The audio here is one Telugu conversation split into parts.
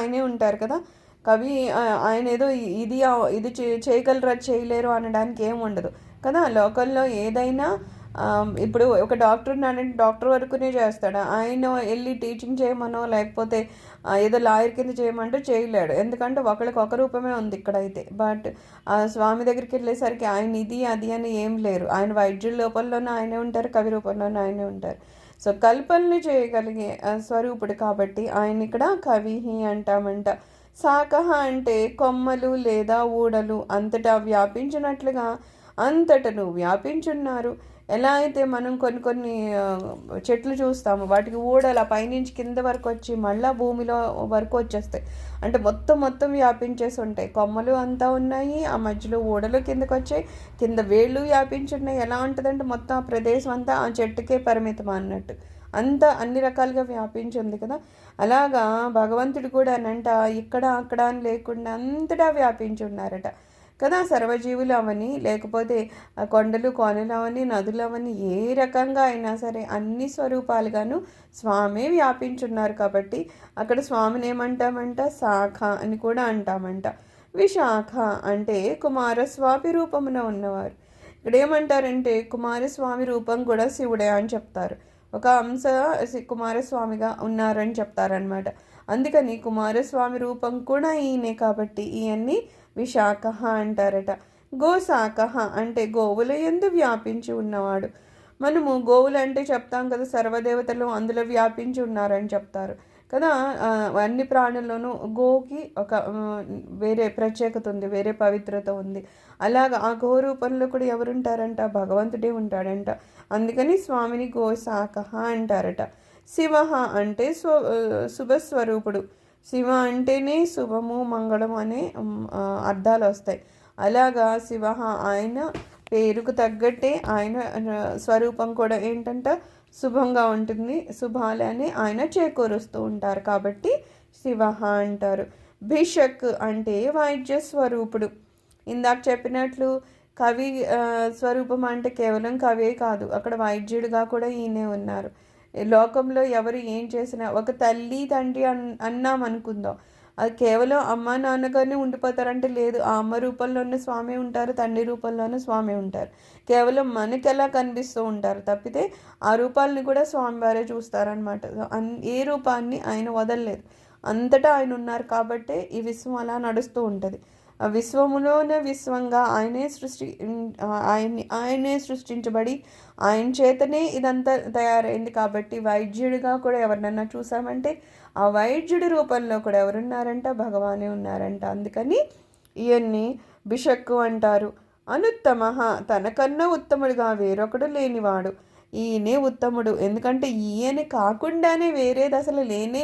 ఆయనే ఉంటారు కదా. కవి ఆయన ఏదో ఇది ఇది చేయగలరు అది చేయలేరు అనడానికి ఏం ఉండదు కదా. లోకల్లో ఏదైనా ఇప్పుడు ఒక డాక్టర్ ఉన్నాడంటే డాక్టర్ వరకునే చేస్తాడు. ఆయన వెళ్ళి టీచింగ్ చేయమనో లేకపోతే ఏదో లాయర్ కింద చేయమంటూ చేయలేడు. ఎందుకంటే ఒకరికి ఒక రూపమే ఉంది ఇక్కడైతే. బట్ స్వామి దగ్గరికి వెళ్ళేసరికి ఆయన ఇది అది అని ఏం లేరు. ఆయన వైద్యుల రూపంలోనే ఆయనే ఉంటారు, కవి రూపంలోనే ఆయనే ఉంటారు. సో కల్పనలు చేయగలిగే స్వరూపుడు కాబట్టి ఆయన ఇక్కడ కవిహి అంటామంట. శాఖ అంటే కొమ్మలు లేదా ఊడలు అంతటా వ్యాపించినట్లుగా అంతటను వ్యాపించున్నారు. ఎలా అయితే మనం కొన్ని కొన్ని చెట్లు చూస్తాము, వాటికి ఊడలు పైనుంచి కింద వరకు వచ్చి మళ్ళీ భూమిలో వరకు వచ్చేస్తాయి. అంటే మొత్తం మొత్తం వ్యాపించేసి ఉంటాయి. కొమ్మలు అంతా ఉన్నాయి, ఆ మధ్యలో ఊడలు కిందకు వచ్చాయి, కింద వేళ్ళు వ్యాపించున్నాయి. ఎలా ఉంటుందంటే మొత్తం ఆ ప్రదేశం అంతా ఆ చెట్టుకే పరిమితం అన్నట్టు అంతా అన్ని రకాలుగా వ్యాపించి ఉంది కదా. అలాగా భగవంతుడు కూడా అనంట ఇక్కడ అక్కడ అని లేకుండా అంతటా వ్యాపించి ఉన్నారట కదా. సర్వజీవులు అవని లేకపోతే కొండలు కోనలు అవని నదులు అవని ఏ రకంగా అయినా సరే అన్ని స్వరూపాలుగాను స్వామి వ్యాపించున్నారు. కాబట్టి అక్కడ స్వామిని ఏమంటామంట, శాఖ అని కూడా అంటామంట. విశాఖ అంటే కుమారస్వామి రూపమున ఉన్నవారు. ఇక్కడ ఏమంటారంటే కుమారస్వామి రూపం కూడా శివుడే అని చెప్తారు. ఒక అంశ కుమారస్వామిగా ఉన్నారని చెప్తారనమాట. అందుకని కుమారస్వామి రూపం కూడా ఈయనే కాబట్టి ఈయన్ని విశాఖ అంటారట. గోశాఖ అంటే గోవుల యందు వ్యాపించి ఉన్నవాడు. మనము గోవులు అంటే చెప్తాం కదా, సర్వదేవతలు అందులో వ్యాపించి ఉన్నారని చెప్తారు కదా. అన్ని ప్రాణుల్లోనూ గోకి ఒక వేరే ప్రత్యేకత ఉంది, వేరే పవిత్రత ఉంది. అలాగా ఆ గో రూపంలో కూడా ఎవరుంటారంట, భగవంతుడే ఉంటాడంట. అందుకని స్వామిని గోశాఖ అంటారట. శివ అంటే శుభస్వరూపుడు. శివ అంటేనే శుభము మంగళము అనే అర్థాలు వస్తాయి. అలాగా శివ ఆయన పేరుకు తగ్గట్టే ఆయన స్వరూపం కూడా ఏంటంట శుభంగా ఉంటుంది. శుభాలని ఆయన చేకూరుస్తూ ఉంటారు కాబట్టి శివ అంటారు. భిషక్ అంటే వాయిద్య స్వరూపుడు. ఇందాక చెప్పినట్లు కవి స్వరూపం అంటే కేవలం కవే కాదు, అక్కడ వైద్యుడిగా కూడా ఈయనే ఉన్నారు. లోకంలో ఎవరు ఏం చేసినా ఒక తల్లి తండ్రి అన్నాం అనుకుందాం, అది కేవలం అమ్మ నాన్నగానే ఉండిపోతారంటే లేదు. ఆ అమ్మ రూపంలోనే స్వామి ఉంటారు, తండ్రి రూపంలోనే స్వామి ఉంటారు. కేవలం మనకి ఎలా కనిపిస్తూ ఉంటారు తప్పితే ఆ రూపాలని కూడా స్వామివారే చూస్తారనమాట. ఏ రూపాన్ని ఆయన వదలలేదు, అంతటా ఆయన ఉన్నారు కాబట్టే ఈ విశ్వం అలా నడుస్తూ ఉంటుంది. ఆ విశ్వములోనే విశ్వంగా ఆయనే సృష్టించబడి ఆయన చేతనే ఇదంతా తయారైంది. కాబట్టి వైద్యుడిగా కూడా ఎవరినన్నా చూసామంటే ఆ వైద్యుడి రూపంలో కూడా ఎవరున్నారంట, భగవానే ఉన్నారంట. అందుకని ఇవన్నీ బిషక్కు అంటారు. అనుత్తమ తనకన్నా ఉత్తముడిగా వేరొకడు లేనివాడు. ఈయనే ఉత్తముడు. ఎందుకంటే ఈయన కాకుండానే వేరేది అసలు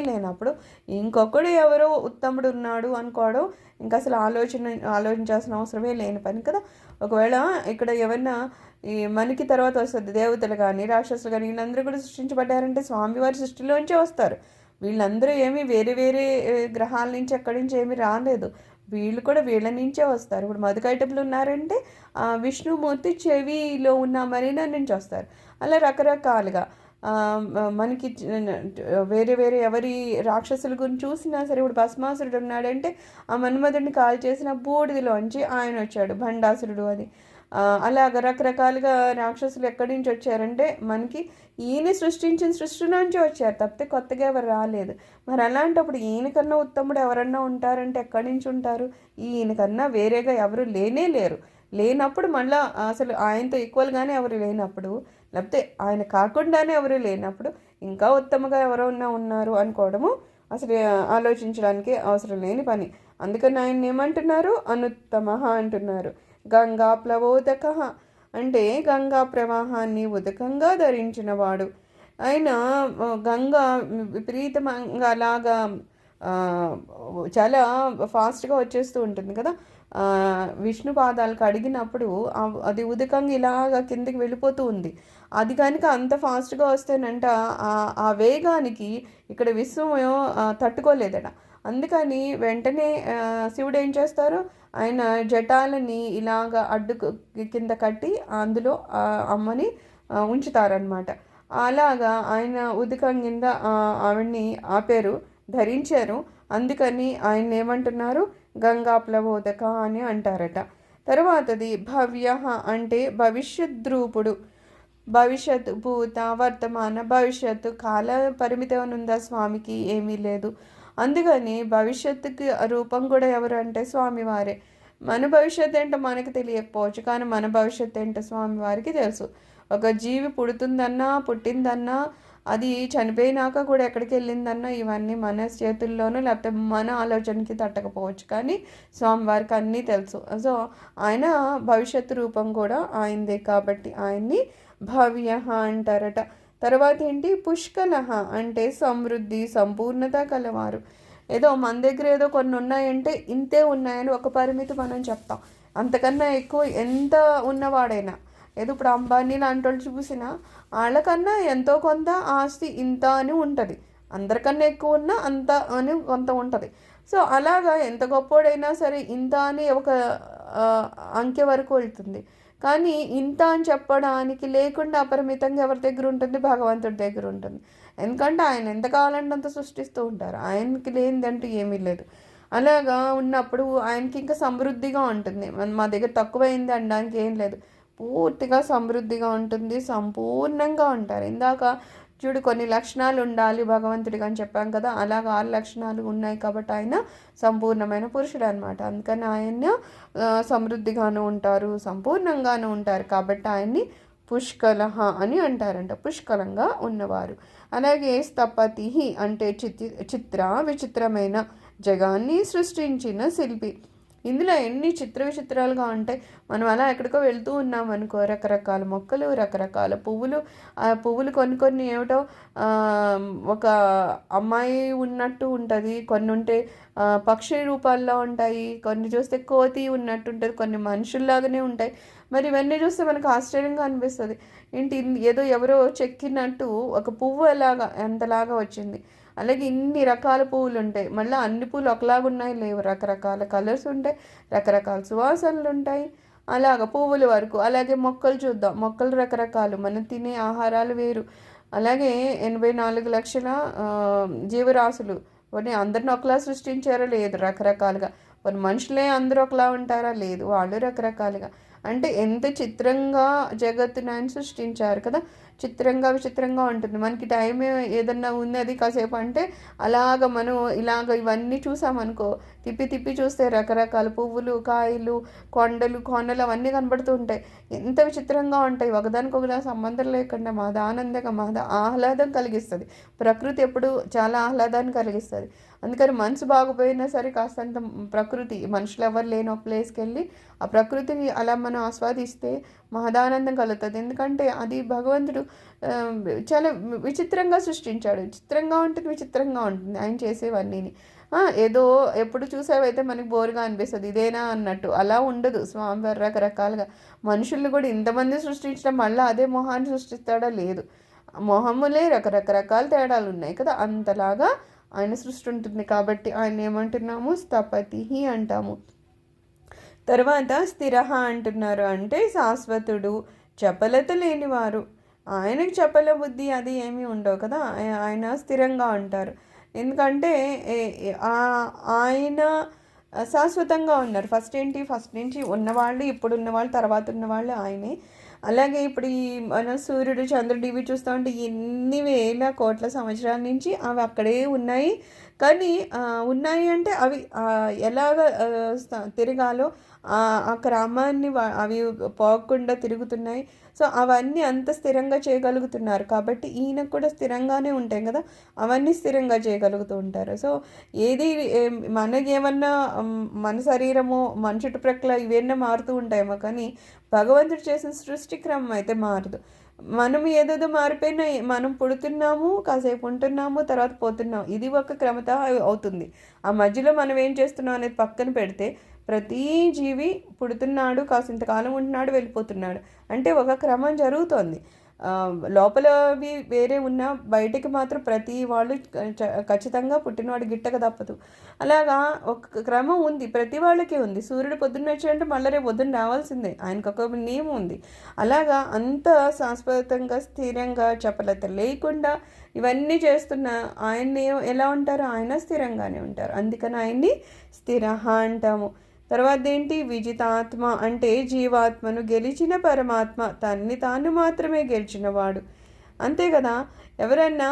లేనప్పుడు ఇంకొకడు ఎవరో ఉత్తముడు ఉన్నాడు అనుకోవడం ఇంకా అసలు ఆలోచించాల్సిన అవసరమే లేని పని కదా. ఒకవేళ ఇక్కడ ఎవరన్నా ఈ మనకి తర్వాత వస్తుంది, దేవతలు కానీ రాక్షసులు కానీ వీళ్ళందరూ కూడా సృష్టించబడ్డారంటే స్వామివారి సృష్టిలోంచే వస్తారు. వీళ్ళందరూ ఏమీ వేరే వేరే గ్రహాల నుంచి ఎక్కడి నుంచి ఏమీ రాలేదు, వీళ్ళు కూడా వీళ్ళ నుంచే వస్తారు. ఇప్పుడు మధుకైటపులు ఉన్నారంటే విష్ణుమూర్తి చెవిలో ఉన్న మరీనా నుంచి వస్తారు. అలా రకరకాలుగా మనకి వేరే వేరే ఎవరి రాక్షసుల గురించి చూసినా సరే, ఇప్పుడు భస్మాసురుడు ఉన్నాడంటే ఆ మన్మధుడిని కాల్ చేసిన బూడిదిలోంచి ఆయన వచ్చాడు, భండాసురుడు అని. అలాగ రకరకాలుగా రాక్షసులు ఎక్కడి నుంచి వచ్చారంటే మనకి ఈయన సృష్టించిన సృష్టిలోంచి వచ్చారు తప్పితే కొత్తగా ఎవరు రాలేదు. మరి అలాంటప్పుడు ఈయనకన్నా ఉత్తముడు ఎవరన్నా ఉంటారంటే ఎక్కడి నుంచి ఉంటారు? ఈయనకన్నా వేరేగా ఎవరు లేరు. లేనప్పుడు మళ్ళీ అసలు ఆయనతో ఈక్వల్గానే ఎవరు లేనప్పుడు, లేకపోతే ఆయన కాకుండానే ఎవరు లేనప్పుడు ఇంకా ఉత్తమగా ఎవరైనా ఉన్నారు అనుకోవడము అసలు ఆలోచించడానికి అవసరం లేని పని. అందుకని ఆయన ఏమంటున్నారు, అనుత్తమ అంటున్నారు. గంగా ప్లవోదక అంటే గంగా ప్రవాహాన్ని ఉదకంగా ధరించినవాడు. ఆయన గంగా విపరీతంగా అలాగా చాలా ఫాస్ట్గా వచ్చేస్తూ ఉంటుంది కదా. విష్ణు పాదాలకు అడిగినప్పుడు అది ఉదకంగా ఇలాగా కిందికి వెళ్ళిపోతూ ఉంది. అది కనుక అంత ఫాస్ట్గా వస్తేనంట ఆ వేగానికి ఇక్కడ విశ్వం తట్టుకోలేదట. అందుకని వెంటనే శివుడు ఏం చేస్తారు, ఆయన జటాలని ఇలాగ అడ్డు కింద కట్టి అందులో అమ్మని ఉంచుతారనమాట. అలాగా ఆయన ఉదకం కింద ఆవిడ్ని ఆపారు, ధరించారు. అందుకని ఆయన ఏమంటున్నారు, గంగా ప్లవోదక అని అంటారట. తర్వాతది భవ్య అంటే భవిష్యత్ రూపుడు. భవిష్యత్తు, భూత, వర్తమాన, భవిష్యత్తు కాల పరిమితి ఏమైనా ఉందా స్వామికి? ఏమీ లేదు. అందుకని భవిష్యత్తుకి రూపం కూడా ఎవరు అంటే స్వామివారే. మన భవిష్యత్తు ఏంటో మనకి తెలియకపోవచ్చు, కానీ మన భవిష్యత్తు ఏంటో స్వామివారికి తెలుసు. ఒక జీవి పుడుతుందన్నా పుట్టిందన్నా అది చనిపోయినాక కూడా ఎక్కడికి వెళ్ళిందన్నా ఇవన్నీ మన చేతుల్లోనూ లేకపోతే మన ఆలోచనకి తట్టకపోవచ్చు, కానీ స్వామివారికి అన్నీ తెలుసు. సో ఆయన భవిష్యత్తు రూపం కూడా ఆయనదే కాబట్టి ఆయన్ని భవ్య అంటారట. తర్వాత ఏంటి, పుష్కల అంటే సమృద్ధి సంపూర్ణత కలవారు. ఏదో మన దగ్గర ఏదో కొన్ని ఉన్నాయంటే ఇంతే ఉన్నాయని ఒక పరిమితి మనం చెప్తాం, అంతకన్నా ఎక్కువ ఎంత ఉన్నవాడైనా. ఏదో ఇప్పుడు అంబానీ లాంటి వాళ్ళు చూసినా వాళ్ళకన్నా ఎంతో కొంత ఆస్తి ఇంత అని ఉంటుంది, అందరికన్నా ఎక్కువ ఉన్నా అంత అని కొంత ఉంటుంది. సో అలాగా ఎంత గొప్పోడైనా సరే ఇంత అని ఒక అంకె వరకు వెళ్తుంది. కానీ ఇంత అని చెప్పడానికి లేకుండా అపరిమితంగా ఎవరి దగ్గర ఉంటుంది, భగవంతుడి దగ్గర ఉంటుంది. ఎందుకంటే ఆయన ఎంత కావాలంటే అంత సృష్టిస్తూ ఉంటారు, ఆయనకి లేనిదంటూ ఏమీ లేదు. అలాగా ఉన్నప్పుడు ఆయనకి ఇంకా సమృద్ధిగా ఉంటుంది. మా దగ్గర తక్కువైంది అనడానికి ఏం లేదు, పూర్తిగా సమృద్ధిగా ఉంటుంది, సంపూర్ణంగా ఉంటారు. ఇందాక చూడు కొన్ని లక్షణాలు ఉండాలి భగవంతుడికి అని చెప్పాం కదా, అలాగ 6 లక్షణాలు ఉన్నాయి కాబట్టి ఆయన సంపూర్ణమైన పురుషుడు అనమాట. అందుకని ఆయన సమృద్ధిగాను ఉంటారు, సంపూర్ణంగాను ఉంటారు కాబట్టి ఆయన్ని పుష్కల అని అంటారంట, పుష్కలంగా ఉన్నవారు. అలాగే స్థపతి అంటే చిత్ర విచిత్రమైన జగాన్ని సృష్టించిన శిల్పి. ఇందులో ఎన్ని చిత్ర విచిత్రాలుగా ఉంటాయి. మనం అలా ఎక్కడికో వెళ్తూ ఉన్నాం అనుకో, రకరకాల మొక్కలు, రకరకాల పువ్వులు. ఆ పువ్వులు కొన్ని ఏమిటో ఒక అమ్మాయి ఉన్నట్టు ఉంటుంది, కొన్ని ఉంటే పక్షి రూపాల్లో ఉంటాయి, కొన్ని చూస్తే కోతి ఉన్నట్టు ఉంటుంది, కొన్ని మనుషుల్లాగానే ఉంటాయి. మరి ఇవన్నీ చూస్తే మనకు ఆశ్చర్యంగా అనిపిస్తుంది. ఏంటి ఏదో ఎవరో చెక్కినట్టు ఒక పువ్వు ఎంతలాగా వచ్చింది. అలాగే ఇన్ని రకాల పువ్వులు ఉంటాయి, మళ్ళీ అన్ని పువ్వులు ఒకలాగా ఉన్నాయి లేవు, రకరకాల కలర్స్ ఉంటాయి, రకరకాల సువాసనలు ఉంటాయి. అలాగ పువ్వుల వరకు. అలాగే మొక్కలు చూద్దాం, మొక్కలు రకరకాలు, మనం తినే ఆహారాలు వేరు. అలాగే 84 లక్షల జీవరాశులు, కొన్ని అందరిని ఒకలా సృష్టించారో లేదు, రకరకాలుగా. కొన్ని మనుషులే అందరూ ఒకలా ఉంటారా లేదు, వాళ్ళు రకరకాలుగా. అంటే ఎంత చిత్రంగా జగత్తుని ఆయన సృష్టించారు కదా, చిత్రంగా విచిత్రంగా ఉంటుంది. మనకి టైం ఏదన్నా ఉన్నది కాసేపు అంటే అలాగ మనం ఇలాగ ఇవన్నీ చూసామనుకో, తిప్పి తిప్పి చూస్తే రకరకాల పువ్వులు, కాయలు, కొండలు అవన్నీ కనబడుతూ ఉంటాయి. ఎంత విచిత్రంగా ఉంటాయి, ఒకదానికొకదా సంబంధం లేకుండా మహద ఆహ్లాదం కలిగిస్తుంది. ప్రకృతి ఎప్పుడు చాలా ఆహ్లాదాన్ని కలిగిస్తుంది. అందుకని మనసు బాగుపోయినా సరే కాస్తంత ప్రకృతి, మనుషులు ఎవరు లేని ఒక ప్లేస్కి వెళ్ళి ఆ ప్రకృతిని అలా మనం ఆస్వాదిస్తే మహదానందం కలుగుతుంది. ఎందుకంటే అది భగవంతుడు చాలా విచిత్రంగా సృష్టించాడు. చిత్రంగా ఉంటుంది, విచిత్రంగా ఉంటుంది ఆయన చేసేవన్నీని. ఏదో ఎప్పుడు చూసేవైతే మనకి బోరుగా అనిపిస్తుంది, ఇదేనా అన్నట్టు. అలా ఉండదు స్వామివారు. రకరకాలుగా మనుషుల్ని కూడా ఇంతమంది సృష్టించడం మళ్ళీ అదే మొహాన్ని సృష్టిస్తాడా లేదు, మొహములే రకరకాల తేడాలు ఉన్నాయి కదా, అంతలాగా ఆయన సృష్టి ఉంటుంది. కాబట్టి ఆయన ఏమంటున్నాము, స్థపతి అంటాము. తర్వాత స్థిర అంటున్నారు, అంటే శాశ్వతుడు, చపలత లేనివారు. ఆయనకి చపల బుద్ధి అది ఏమీ ఉండవు కదా, ఆయన స్థిరంగా ఉంటారు. ఎందుకంటే ఆయన శాశ్వతంగా ఉన్నారు. ఫస్ట్ నుంచి ఉన్నవాళ్ళు, ఇప్పుడు ఉన్నవాళ్ళు, తర్వాత ఉన్నవాళ్ళు ఆయనే. అలాగే ఇప్పుడు ఈ మన సూర్యుడు, చంద్రుడు ఇవి చూస్తూ ఉంటే ఎన్ని వేల కోట్ల సంవత్సరాల నుంచి అవి అక్కడే ఉన్నాయి. కానీ ఉన్నాయి అంటే అవి ఎలాగ తిరగాలో ఆ క్రమాన్ని అవి పోకుండా తిరుగుతున్నాయి. సో అవన్నీ అంత స్థిరంగా చేయగలుగుతున్నారు కాబట్టి ఈయనకు కూడా స్థిరంగానే ఉంటాయి కదా, అవన్నీ స్థిరంగా చేయగలుగుతూ ఉంటారు. సో ఏది మనకేమన్నా మన శరీరము, మన చుట్టుప్రక్కల ఇవన్నీ మారుతూ ఉంటాయేమో, కానీ భగవంతుడు చేసిన సృష్టి క్రమం అయితే మారదు. మనం ఏదేదో మారిపోయినా, మనం పుడుతున్నాము, కాసేపు ఉంటున్నాము, తర్వాత పోతున్నాము, ఇది ఒక క్రమత అవుతుంది. ఆ మధ్యలో మనం ఏం చేస్తున్నాం అనేది పక్కన పెడితే ప్రతి జీవి పుడుతున్నాడు, కాసింతకాలం ఉంటున్నాడు, వెళ్ళిపోతున్నాడు, అంటే ఒక క్రమం జరుగుతోంది. లోపలవి వేరే ఉన్నా బయటికి మాత్రం ప్రతి వాళ్ళు ఖచ్చితంగా పుట్టినవాడు గిట్టక తప్పదు. అలాగా ఒక క్రమం ఉంది, ప్రతి వాళ్ళకి ఉంది. సూర్యుడు పొద్దున్న వచ్చాడంటే మళ్ళీ రేపు పొద్దున్న రావాల్సిందే, ఆయనకు ఒక నియమం ఉంది. అలాగా అంత శాశ్వతంగా స్థిరంగా చపలత లేకుండా ఇవన్నీ చేస్తున్న ఆయన్ని ఎలా ఉంటారు? ఆయన స్థిరంగానే ఉంటారు. అందుకని ఆయన్ని స్థిర అంటాము. తర్వాత ఏంటి? విజితాత్మ అంటే జీవాత్మను గెలిచిన పరమాత్మ, తన్ని తాను మాత్రమే గెలిచినవాడు. అంతే కదా. ఎవరన్నా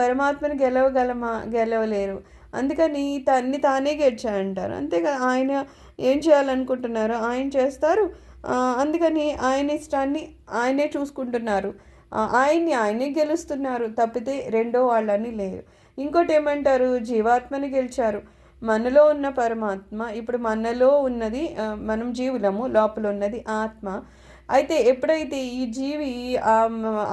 పరమాత్మను గెలవగలమా? గెలవలేరు. అందుకని తన్ని తానే గెలిచాయంటారు. అంతే కదా. ఆయన ఏం చేయాలనుకుంటున్నారో ఆయన చేస్తారు. అందుకని ఆయన ఇష్టాన్ని ఆయనే చూసుకుంటున్నారు. ఆయనే గెలుస్తున్నారు తప్పితే రెండో వాళ్ళని లేరు. ఇంకోటి ఏమంటారు? జీవాత్మని గెలిచారు. మనలో ఉన్న పరమాత్మ, ఇప్పుడు మనలో ఉన్నది మనం జీవులము, లోపల ఉన్నది ఆత్మ. అయితే ఎప్పుడైతే ఈ జీవి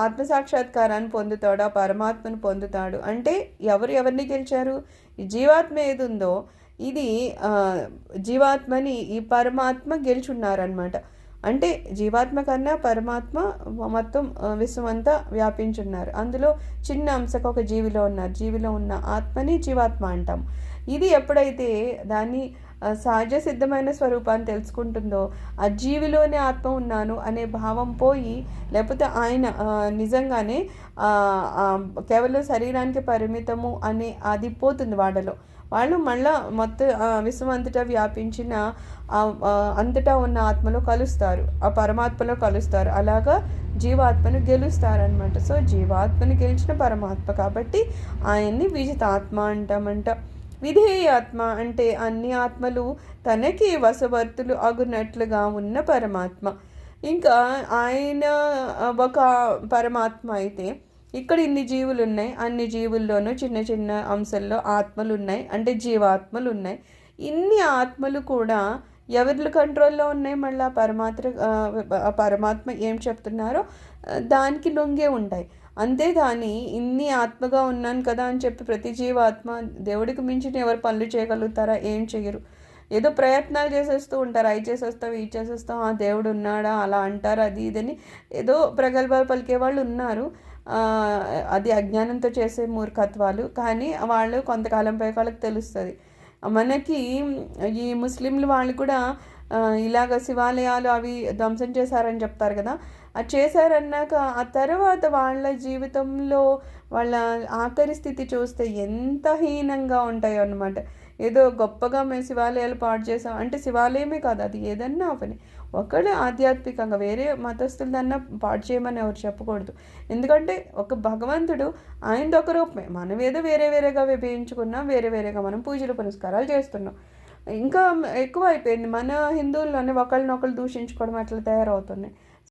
ఆత్మసాక్షాత్కారాన్ని పొందుతాడో, పరమాత్మను పొందుతాడు అంటే ఎవరిని గెలిచారు? ఈ జీవాత్మ ఏది ఉందో ఇది జీవాత్మని ఈ పరమాత్మ గెలుచున్నారనమాట. అంటే జీవాత్మ కన్నా పరమాత్మ మొత్తం విశ్వమంతా వ్యాపించున్నారు. అందులో చిన్న అంశకు ఒక జీవిలో ఉన్నారు. జీవిలో ఉన్న ఆత్మని జీవాత్మ అంటాం. ఇది ఎప్పుడైతే దాన్ని సహజ సిద్ధమైన స్వరూపాన్ని తెలుసుకుంటుందో, ఆ జీవిలోనే ఆత్మ ఉన్నాను అనే భావం పోయి, లేకపోతే ఆయన నిజంగానే కేవలం శరీరానికి పరిమితము అనే అది పోతుంది వాళ్ళలో. వాళ్ళు మళ్ళా మొత్తం విశ్వం అంతటా వ్యాపించిన అంతటా ఉన్న ఆత్మలో కలుస్తారు, ఆ పరమాత్మలో కలుస్తారు. అలాగా జీవాత్మను గెలుస్తారనమాట. సో జీవాత్మను గెలిచిన పరమాత్మ కాబట్టి ఆయన్ని విజితాత్మ అంటామంట. విధేయాత్మ అంటే అన్ని ఆత్మలు తనకి వశవర్తులు అగునట్లుగా ఉన్న పరమాత్మ. ఇంకా ఆయన ఒక పరమాత్మ అయితే ఇక్కడ ఇన్ని జీవులు ఉన్నాయి, అన్ని జీవుల్లోనూ చిన్న చిన్న అంశాల్లో ఆత్మలు ఉన్నాయి, అంటే జీవాత్మలు ఉన్నాయి. ఇన్ని ఆత్మలు కూడా ఎవరి కంట్రోల్లో ఉన్నాయి? మళ్ళీ పరమాత్మ ఏం చెప్తున్నారో దానికి లొంగే ఉంటాయి. అంతేగాని ఇన్ని ఆత్మగా ఉన్నాను కదా అని చెప్పి ప్రతి జీవాత్మ దేవుడికి మించిన ఎవరు పనులు చేయగలుగుతారా? ఏం చేయరు. ఏదో ప్రయత్నాలు చేసేస్తూ ఉంటారు. అవి చేసేస్తాం, ఇది చేసేస్తాం, ఆ దేవుడు ఉన్నాడా అలా అంటారు, అది ఇదని ఏదో ప్రగల్భాలు పలికే వాళ్ళు ఉన్నారు. అది అజ్ఞానంతో చేసే మూర్ఖత్వాలు. కానీ వాళ్ళు కొంతకాలం పై వాళ్ళకి తెలుస్తుంది. మనకి ఈ ముస్లింలు వాళ్ళు కూడా ఇలాగ శివాలయాలు అవి ధ్వంసం చేశారని చెప్తారు కదా. అది చేశారన్నాక ఆ తర్వాత వాళ్ళ జీవితంలో వాళ్ళ ఆఖరి స్థితి చూస్తే ఎంత హీనంగా ఉంటాయో అన్నమాట. ఏదో గొప్పగా మేము శివాలయాలు పాడు చేసాం అంటే శివాలయమే కాదు, అది ఏదన్నా అవని ఒకళ్ళు ఆధ్యాత్మికంగా వేరే మతస్థులదన్నా పాడు చేయమని ఎవరు చెప్పకూడదు. ఎందుకంటే ఒక భగవంతుడు ఆయనది ఒక రూపమే, మనం ఏదో వేరే వేరేగా విభజించుకున్నాం, వేరే వేరేగా మనం పూజలు పునస్కారాలు చేస్తున్నాం. ఇంకా ఎక్కువ అయిపోయింది మన హిందువుల్లోనే ఒకళ్ళనొకళ్ళు దూషించుకోవడం అట్లా తయారవుతున్నాయి.